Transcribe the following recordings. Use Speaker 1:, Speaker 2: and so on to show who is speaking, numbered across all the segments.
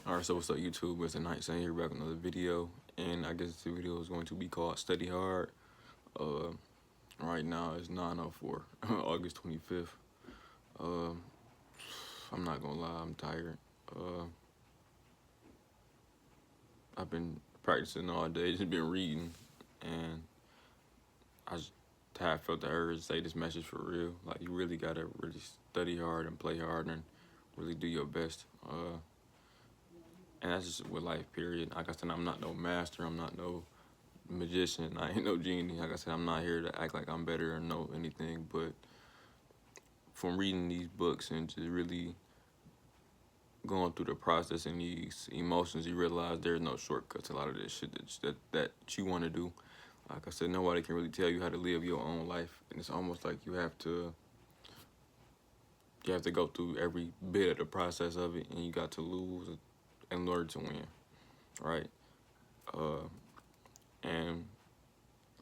Speaker 1: Alright, so what's up YouTube? It's the Night Saint here back with another video. And I guess the video is going to be called Study Hard. Uh, right now it's 9:04, August 25th. Uh, I'm not gonna lie, I'm tired. Uh, I've been practicing all day, just been reading, and I just have felt the urge to say this message for real. Like, you really gotta really study hard and play hard and really do your best. And that's just with life, period. Like I said, I'm not no master, I'm not no magician, I ain't no genie. Like I said, I'm not here to act like I'm better or know anything, but from reading these books and just really going through the process and these emotions, you realize there's no shortcuts to a lot of this shit that you want to do. Like I said, nobody can really tell you how to live your own life, and it's almost like you have to go through every bit of the process of it, and you got to lose in order to win, right? And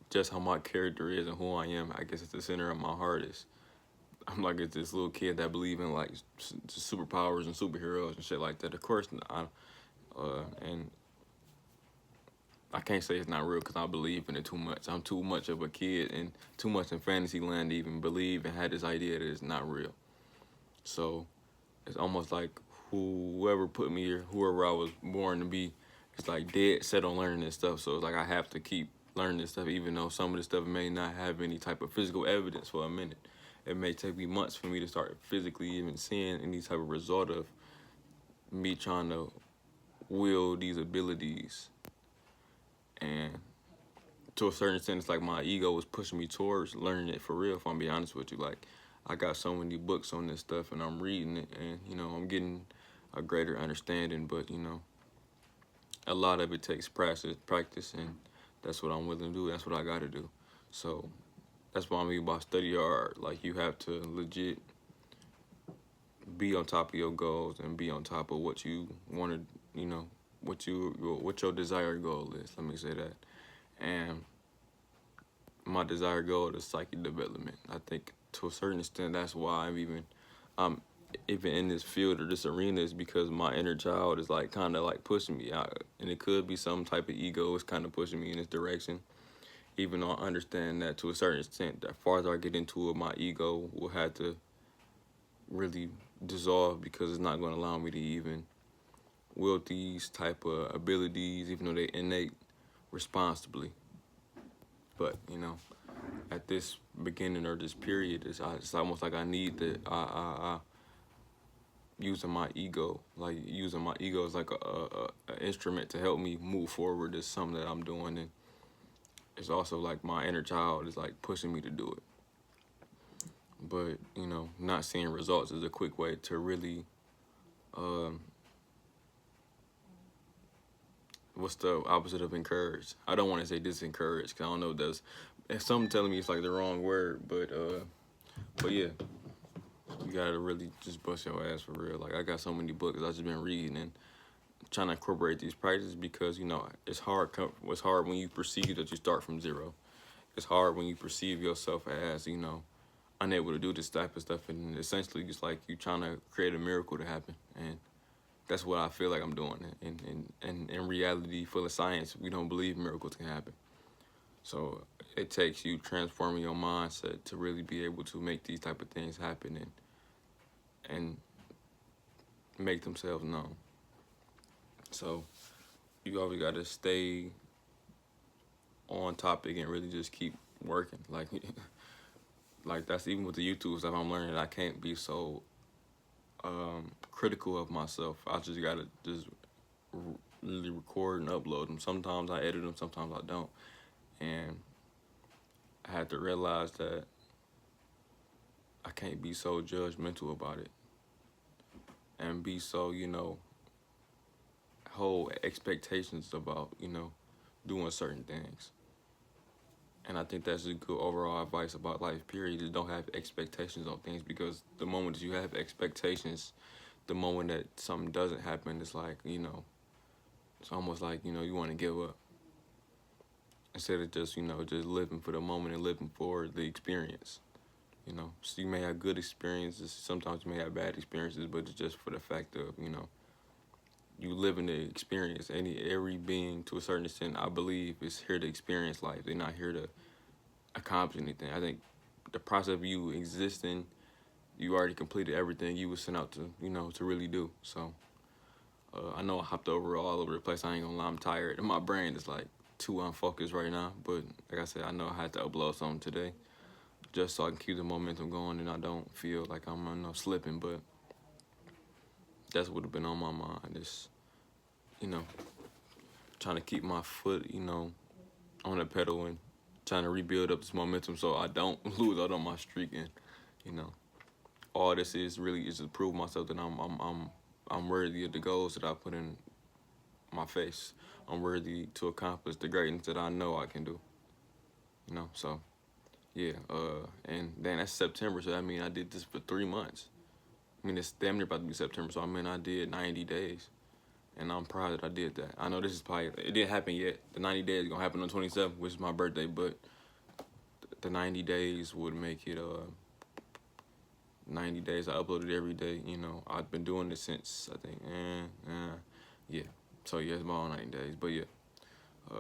Speaker 1: just how my character is and who I am, I guess at the center of my heart is I'm like this little kid that believe in like superpowers and superheroes and shit like that. Of course, and I can't say it's not real because I believe in it too much. I'm too much of a kid and too much in fantasy land to even believe and had this idea that it's not real. So it's almost like whoever put me here, whoever I was born to be, it's like dead set on learning this stuff. So it's like I have to keep learning this stuff, even though some of this stuff may not have any type of physical evidence for a minute. It may take me months for me to start physically even seeing any type of result of me trying to wield these abilities. And to a certain extent, it's like my ego was pushing me towards learning it for real, if I'm being honest with you. Like, I got so many books on this stuff and I'm reading it and, I'm getting a greater understanding, but, a lot of it takes practice, and that's what I'm willing to do. That's what I got to do. So that's what I mean by study hard. Like, you have to legit be on top of your goals and be on top of what you want to, what your desired goal is. Let me say that. And my desired goal is psychic development. I think to a certain extent that's why I'm even in this field or this arena, is because my inner child is like kind of like pushing me out, and it could be some type of ego is kind of pushing me in this direction. Even though I understand that to a certain extent, that far as I get into it, my ego will have to really dissolve because it's not going to allow me to even wield these type of abilities, even though they innate, responsibly. But at this beginning or this period, it's almost like I need to using my ego, as like a instrument to help me move forward is something that I'm doing, and it's also like my inner child is like pushing me to do it. But not seeing results is a quick way to really what's the opposite of encouraged? I don't want to say disencouraged because I don't know if that's, if something telling me it's like the wrong word, but yeah, you gotta really just bust your ass for real. Like, I got so many books I just been reading and trying to incorporate these practices because it's hard. It's hard when you perceive that you start from zero. It's hard when you perceive yourself as unable to do this type of stuff, and essentially it's like you trying to create a miracle to happen, and that's what I feel like I'm doing. And in reality, full of science, we don't believe miracles can happen. So it takes you transforming your mindset to really be able to make these type of things happen and make themselves known. So you always got to stay on topic and really just keep working. Like, like that's even with the YouTube stuff I'm learning. I can't be so critical of myself. I just gotta just really record and upload them. Sometimes I edit them, sometimes I don't. And I had to realize that I can't be so judgmental about it and be so, hold expectations about, doing certain things. And I think that's a good overall advice about life, period. Just don't have expectations on things, because the moment that you have expectations, the moment that something doesn't happen, it's like, it's almost like, you want to give up. Instead of just, just living for the moment and living for the experience. So you may have good experiences, sometimes you may have bad experiences, but it's just for the fact of, you live in the experience. Every being, to a certain extent, I believe, is here to experience life. They're not here to accomplish anything. I think the process of you existing, you already completed everything you was sent out to, to really do. So I know I hopped all over the place. I ain't gonna lie, I'm tired, and my brain is like too unfocused right now. But like I said, I know I had to upload something today, just so I can keep the momentum going, and I don't feel like I'm slipping. But that's what have been on my mind. Is you know trying to keep my foot, on the pedal and trying to rebuild up this momentum so I don't lose out on my streak. And you know, all this is really is to prove myself that I'm worthy of the goals that I put in my face. I'm worthy to accomplish the greatness that I know I can do. So yeah. And then that's September, so I mean I did this for 3 months. I mean it's damn near about to be September, so I mean I did 90 days. And I'm proud that I did that. I know this is probably, it didn't happen yet. The 90 days is gonna happen on 27th, which is my birthday, but the 90 days would make it 90 days. I uploaded every day. I've been doing this since I think yeah. So yeah, it's my own 90 days. But yeah,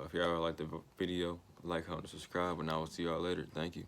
Speaker 1: if y'all like the video, like, comment, subscribe, and I will see y'all later. Thank you.